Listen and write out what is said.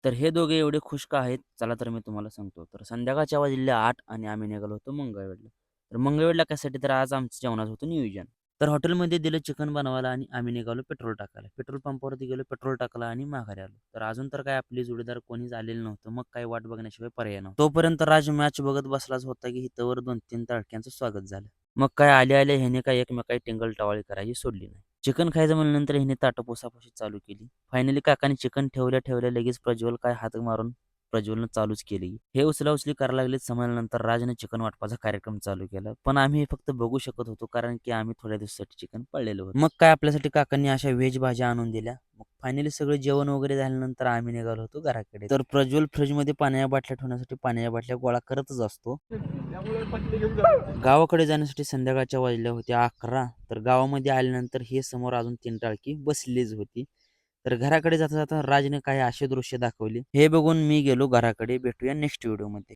तर हे दोघे एवढे खुश का आहेत? चला तर मी तुम्हाला सांगतो. तर संध्याकाळच्या वाजलेल्या 8 आणि आम्ही निघालो होतो मंगळवेढला. तर मंगळवेढला कशासाठी? तर आज आमचं जेवणाचं होतं नियोजन. तर हॉटेलमध्ये दिलं चिकन बनवायला आणि आम्ही निघालो पेट्रोल टाकायला. पेट्रोल पंपावरती गेलो, पेट्रोल टाकलं आणि माघारी आलो. तर अजून तर काय आपली जोडीदार कोणीच आलेलं नव्हतं. मग काय वाट बघण्याशिवाय पर्याय नव्हता. तोपर्यंत राज मॅच बघत बसलाच होता, की इथवर 2-3 तडक्यांचं स्वागत झालं. मग काय आले-आले ह्याने काय एकमेकाची टिंगल-टवाळी करायची सोडली नाही. चिकन खायचं म्हणल्यानंतर ह्याने ताटं पुसापुशी चालू केली. फायनली काकांनी चिकन ठेवल्या-ठेवल्या लगेच प्रज्वल काय हात मारून प्रज्वलनं चालूच केली. हे उचला-उचली करायला लागले. समजल्यानंतर राजने चिकन वाटपाचा कार्यक्रम चालू केला. पण आम्ही हे फक्त बघू शकत होतो कारण की आम्ही थोड्या दिवसासाठी चिकन पळलेलो होतो. मग काय आपल्यासाठी काकांनी अशा व्हेज भाज्या आणून दिल्या. मग फायनली सगळं जेवण वगैरे झाल्यानंतर आम्ही निघालो होतो घराकडे. तर प्रज्वल फ्रीजमध्ये पाण्याच्या बाटल्या ठेवण्यासाठी पाण्याच्या बाटल्या गोळा करतच असतो. गावाकडे जाण्यासाठी संध्याकाळच्या वाजल्या होत्या 11. तर गावामध्ये आल्यानंतर हे समोर अजून 3 टाळकी बसलीच होती. तर घराकडे जाता जाता राजने काही असे दृश्य दाखवले. हे बघून मी गेलो घराकडे. भेटूया नेक्स्ट व्हिडिओमध्ये.